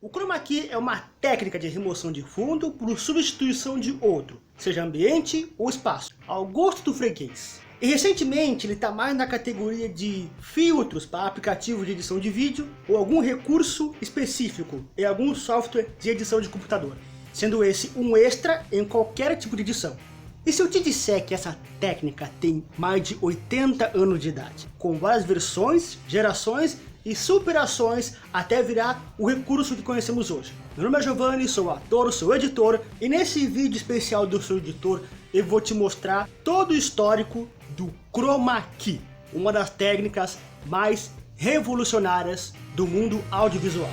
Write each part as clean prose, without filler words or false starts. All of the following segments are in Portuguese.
O chroma key é uma técnica de remoção de fundo por substituição de outro, seja ambiente ou espaço, ao gosto do freguês. E recentemente ele está mais na categoria de filtros para aplicativos de edição de vídeo ou algum recurso específico em algum software de edição de computador, sendo esse um extra em qualquer tipo de edição. E se eu te disser que essa técnica tem mais de 80 anos de idade, com várias versões, gerações e superações até virar o recurso que conhecemos hoje. Meu nome é Giovanni, sou ator, sou editor, e nesse vídeo especial do Sou Editor eu vou te mostrar todo o histórico do chroma key, uma das técnicas mais revolucionárias do mundo audiovisual.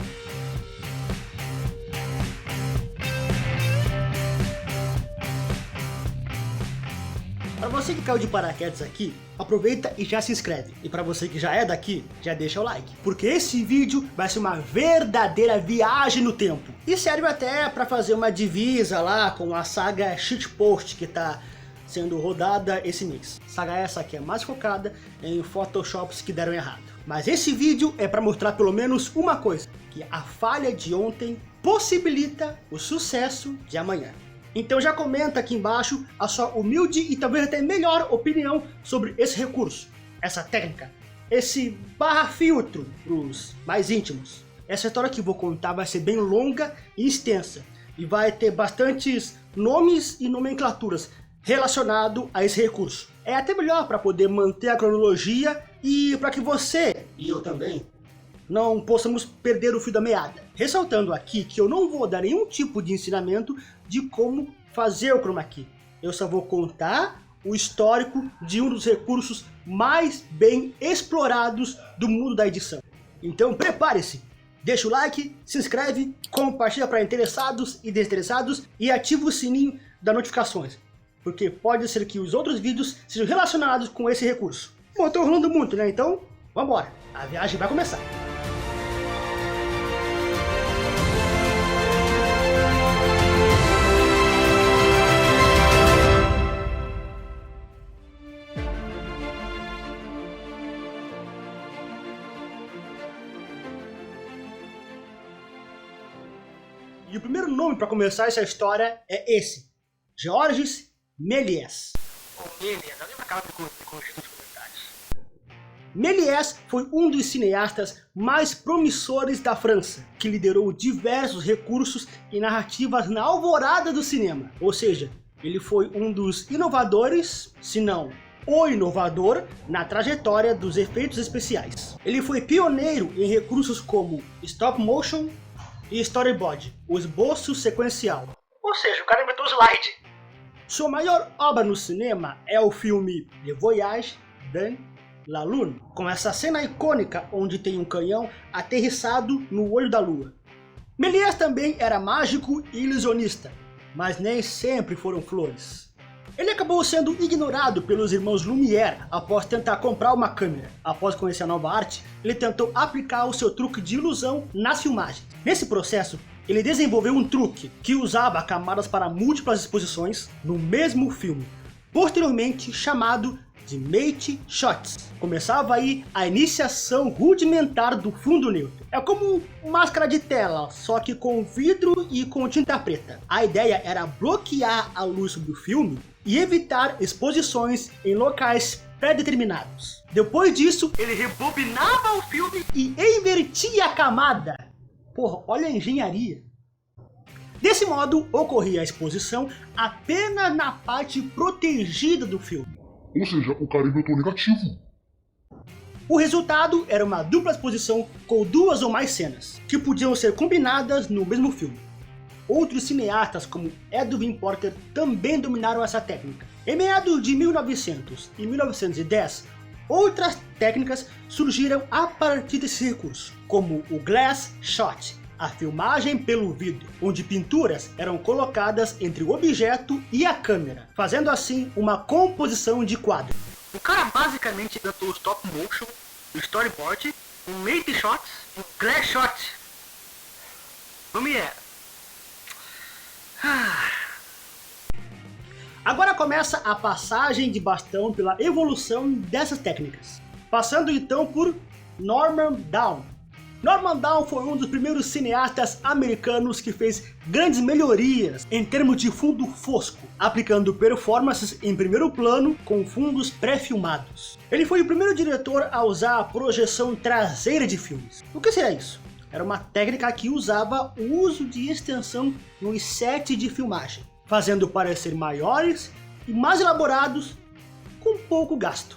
Para você que caiu de paraquedas aqui, aproveita e já se inscreve. E para você que já é daqui, já deixa o like. Porque esse vídeo vai ser uma verdadeira viagem no tempo. E serve até para fazer uma divisa lá com a saga Shitpost que está sendo rodada esse mês. Saga essa que é mais focada em photoshops que deram errado. Mas esse vídeo é para mostrar pelo menos uma coisa. Que a falha de ontem possibilita o sucesso de amanhã. Então já comenta aqui embaixo a sua humilde e talvez até melhor opinião sobre esse recurso, essa técnica, esse barra-filtro para os mais íntimos. Essa história que vou contar vai ser bem longa e extensa e vai ter bastantes nomes e nomenclaturas relacionados a esse recurso. É até melhor para poder manter a cronologia e para que você, e eu também, não possamos perder o fio da meada. Ressaltando aqui que eu não vou dar nenhum tipo de ensinamento de como fazer o chroma key. Eu só vou contar o histórico de um dos recursos mais bem explorados do mundo da edição. Então prepare-se, deixa o like, se inscreve, compartilha para interessados e desinteressados e ativa o sininho das notificações, porque pode ser que os outros vídeos sejam relacionados com esse recurso. Bom, eu tô enrolando muito, né? Então, vambora, a viagem vai começar. E o primeiro nome para começar essa história é esse, Georges Méliès. Ou Méliès, alguém acaba de corrigir nos comentários. Méliès foi um dos cineastas mais promissores da França, que liderou diversos recursos e narrativas na alvorada do cinema. Ou seja, ele foi um dos inovadores, se não o inovador, na trajetória dos efeitos especiais. Ele foi pioneiro em recursos como stop motion e storyboard, o esboço sequencial. Ou seja, o cara inventou o slide. Sua maior obra no cinema é o filme Le Voyage dans la Lune, com essa cena icônica onde tem um canhão aterrissado no olho da lua. Méliès também era mágico e ilusionista, mas nem sempre foram flores. Ele acabou sendo ignorado pelos irmãos Lumière após tentar comprar uma câmera. Após conhecer a nova arte, ele tentou aplicar o seu truque de ilusão nas filmagens. Nesse processo, ele desenvolveu um truque que usava camadas para múltiplas exposições no mesmo filme, posteriormente chamado de Mate Shots. Começava aí a iniciação rudimentar do fundo neutro. É como máscara de tela, só que com vidro e com tinta preta. A ideia era bloquear a luz sobre o filme e evitar exposições em locais pré-determinados. Depois disso, ele rebobinava o filme e invertia a camada. Porra, olha a engenharia. Desse modo, ocorria a exposição apenas na parte protegida do filme. Ou seja, o cara inventou negativo. O resultado era uma dupla exposição com duas ou mais cenas, que podiam ser combinadas no mesmo filme. Outros cineastas como Edwin Porter também dominaram essa técnica. Em meados de 1900 e 1910, outras técnicas surgiram a partir desse recurso, como o Glass Shot, a filmagem pelo vidro, onde pinturas eram colocadas entre o objeto e a câmera, fazendo assim uma composição de quadro. O cara basicamente inventou o stop motion, o storyboard, o mate shot e o glass shot. Lumière. Agora começa a passagem de bastão pela evolução dessas técnicas, passando então por Norman Down, Norman Down foi um dos primeiros cineastas americanos que fez grandes melhorias em termos de fundo fosco, aplicando performances em primeiro plano com fundos pré-filmados. Ele foi o primeiro diretor a usar a projeção traseira de filmes. O que seria isso? Era uma técnica que usava o uso de extensão nos sets de filmagem, fazendo parecer maiores e mais elaborados com pouco gasto.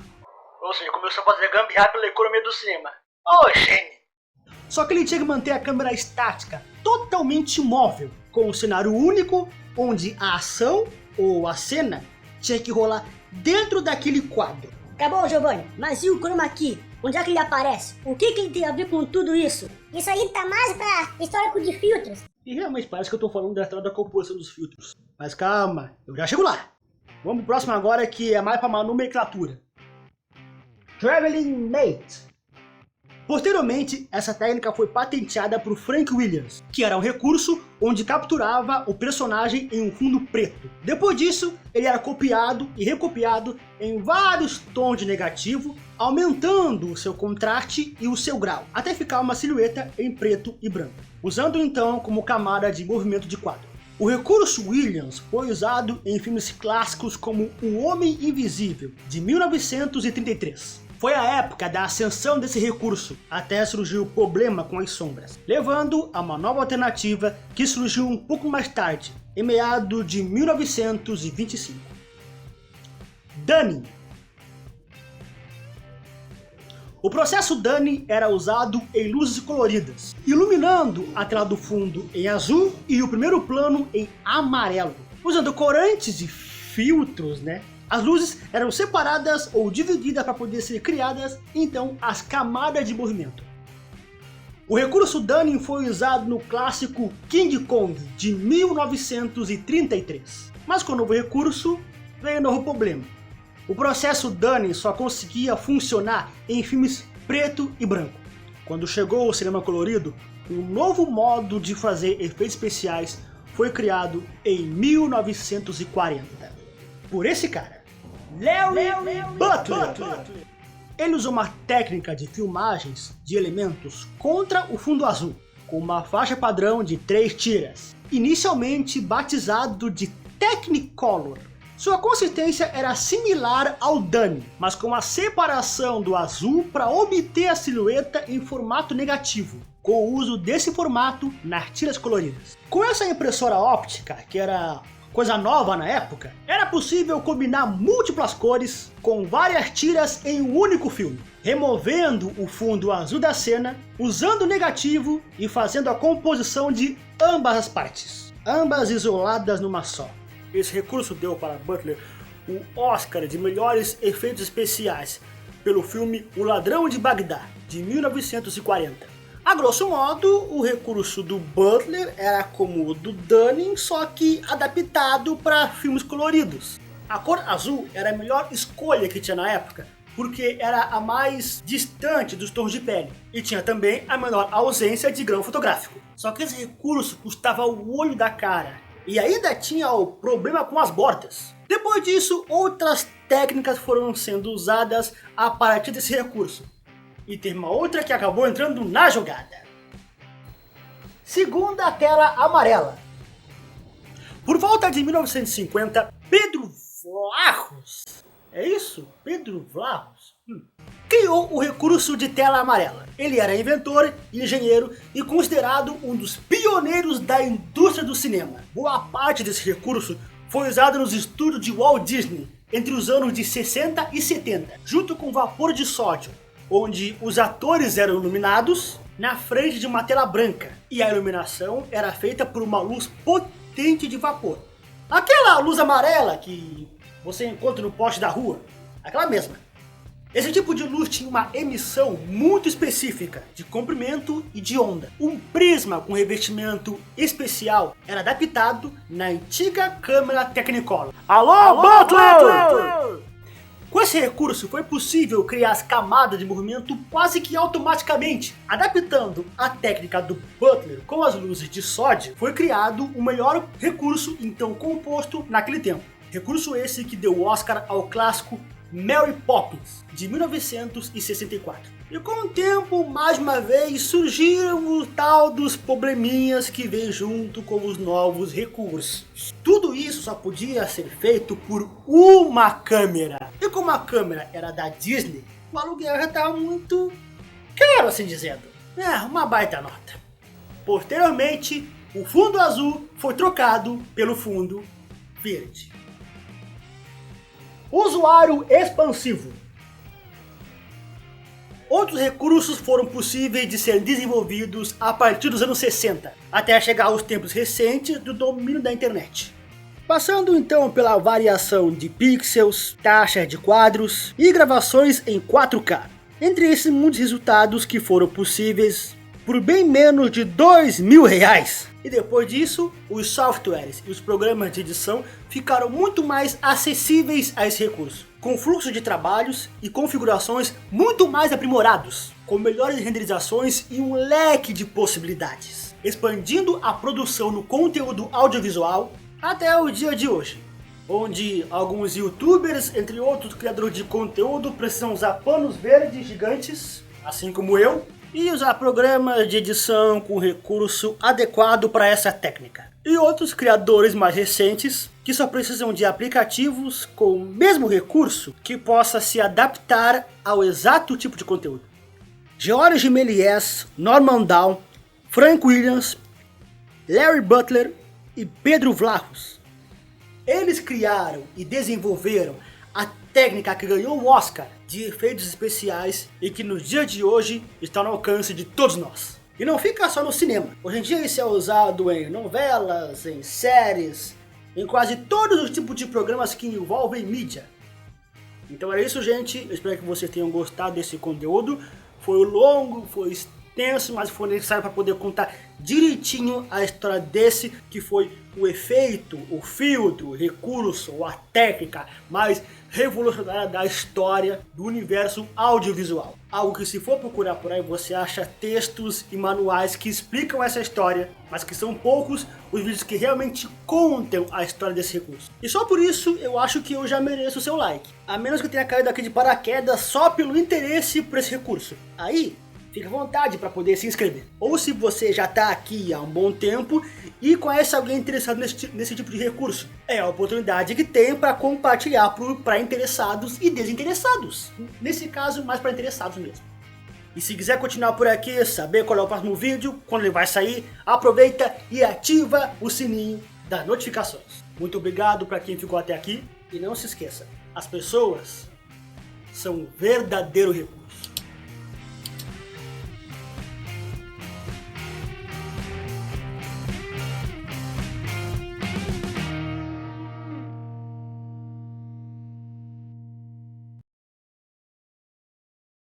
Ou seja, começou a fazer gambiarra pela economia do cinema. Gênio! Só que ele tinha que manter a câmera estática, totalmente imóvel, com um cenário único, onde a ação ou a cena tinha que rolar dentro daquele quadro. Tá bom, Giovanni, mas e o chroma key? Onde é que ele aparece? O que ele tem a ver com tudo isso? Isso aí tá mais pra histórico de filtros. E realmente parece que eu tô falando da história da composição dos filtros. Mas calma, eu já chego lá. Vamos pro próximo agora, que é mais pra uma nomenclatura. Traveling Mate. Posteriormente, essa técnica foi patenteada por Frank Williams, que era um recurso onde capturava o personagem em um fundo preto. Depois disso, ele era copiado e recopiado em vários tons de negativo, aumentando o seu contraste e o seu grau, até ficar uma silhueta em preto e branco, usando então como camada de movimento de quadro. O recurso Williams foi usado em filmes clássicos como O Homem Invisível, de 1933. Foi a época da ascensão desse recurso, até surgiu o problema com as sombras, levando a uma nova alternativa que surgiu um pouco mais tarde, em meados de 1925. Dunning. O processo Dunning era usado em luzes coloridas, iluminando a tela do fundo em azul e o primeiro plano em amarelo, usando corantes e filtros, As luzes eram separadas ou divididas para poder ser criadas, então, as camadas de movimento. O recurso Dunning foi usado no clássico King Kong, de 1933. Mas com o novo recurso, veio um novo problema. O processo Dunning só conseguia funcionar em filmes preto e branco. Quando chegou o cinema colorido, um novo modo de fazer efeitos especiais foi criado em 1940. Por esse cara, Larry Butler. Ele usou uma técnica de filmagens de elementos contra o fundo azul, com uma faixa padrão de 3 tiras, inicialmente batizado de Technicolor. Sua consistência era similar ao Dunning, mas com a separação do azul para obter a silhueta em formato negativo, com o uso desse formato nas tiras coloridas. Com essa impressora óptica, que era coisa nova na época, era possível combinar múltiplas cores com várias tiras em um único filme, removendo o fundo azul da cena, usando o negativo e fazendo a composição de ambas as partes, ambas isoladas numa só. Esse recurso deu para Butler o Oscar de melhores efeitos especiais pelo filme O Ladrão de Bagdá, de 1940. A grosso modo, o recurso do Butler era como o do Dunning, só que adaptado para filmes coloridos. A cor azul era a melhor escolha que tinha na época, porque era a mais distante dos tons de pele, e tinha também a menor ausência de grão fotográfico. Só que esse recurso custava o olho da cara, e ainda tinha o problema com as bordas. Depois disso, outras técnicas foram sendo usadas a partir desse recurso. E tem uma outra que acabou entrando na jogada. Segunda tela amarela. Por volta de 1950, Pedro Vlahos, é isso? Pedro Vlahos? Criou o recurso de tela amarela. Ele era inventor, engenheiro e considerado um dos pioneiros da indústria do cinema. Boa parte desse recurso foi usado nos estúdios de Walt Disney entre os anos de 60 e 70, junto com vapor de sódio, onde os atores eram iluminados na frente de uma tela branca e a iluminação era feita por uma luz potente de vapor. Aquela luz amarela que você encontra no poste da rua, aquela mesma. Esse tipo de luz tinha uma emissão muito específica de comprimento e de onda. Um prisma com revestimento especial era adaptado na antiga câmera Technicolor. Alô, Butler! Com esse recurso foi possível criar as camadas de movimento quase que automaticamente. Adaptando a técnica do Butler com as luzes de sódio, foi criado o melhor recurso então composto naquele tempo. Recurso esse que deu o Oscar ao clássico Mary Poppins, de 1964. E com o tempo, mais uma vez, surgiram o tal dos probleminhas que vem junto com os novos recursos. Tudo isso só podia ser feito por uma câmera. E como a câmera era da Disney, o aluguel já estava muito caro, assim dizendo. Uma baita nota. Posteriormente, o fundo azul foi trocado pelo fundo verde. Usuário expansivo. Outros recursos foram possíveis de serem desenvolvidos a partir dos anos 60, até chegar aos tempos recentes do domínio da internet. Passando então pela variação de pixels, taxas de quadros e gravações em 4K. Entre esses muitos resultados que foram possíveis por bem menos de R$2.000. E depois disso, os softwares e os programas de edição ficaram muito mais acessíveis a esse recurso, com fluxo de trabalhos e configurações muito mais aprimorados, com melhores renderizações e um leque de possibilidades, expandindo a produção no conteúdo audiovisual até o dia de hoje, onde alguns youtubers, entre outros criadores de conteúdo, precisam usar panos verdes gigantes, assim como eu, e usar programas de edição com recurso adequado para essa técnica. E outros criadores mais recentes que só precisam de aplicativos com o mesmo recurso que possa se adaptar ao exato tipo de conteúdo. George Méliès, Norman Down, Frank Williams, Larry Butler e Pedro Vlahos. Eles criaram e desenvolveram a técnica que ganhou o Oscar de efeitos especiais e que nos dias de hoje está no alcance de todos nós. E não fica só no cinema. Hoje em dia isso é usado em novelas, em séries, em quase todos os tipos de programas que envolvem mídia. Então é isso, gente. Eu espero que vocês tenham gostado desse conteúdo. Foi longo, foi extenso, mas foi necessário para poder contar direitinho a história desse que foi o efeito, o filtro, o recurso ou a técnica mais revolucionária da história do universo audiovisual. Algo que, se for procurar por aí, você acha textos e manuais que explicam essa história, mas que são poucos os vídeos que realmente contam a história desse recurso. E só por isso eu acho que eu já mereço o seu like, a menos que eu tenha caído aqui de paraquedas só pelo interesse por esse recurso. Aí fica à vontade para poder se inscrever. Ou se você já está aqui há um bom tempo e conhece alguém interessado nesse tipo de recurso, é a oportunidade que tem para compartilhar para interessados e desinteressados. Nesse caso, mais para interessados mesmo. E se quiser continuar por aqui, saber qual é o próximo vídeo, quando ele vai sair, aproveita e ativa o sininho das notificações. Muito obrigado para quem ficou até aqui. E não se esqueça, as pessoas são um verdadeiro recurso.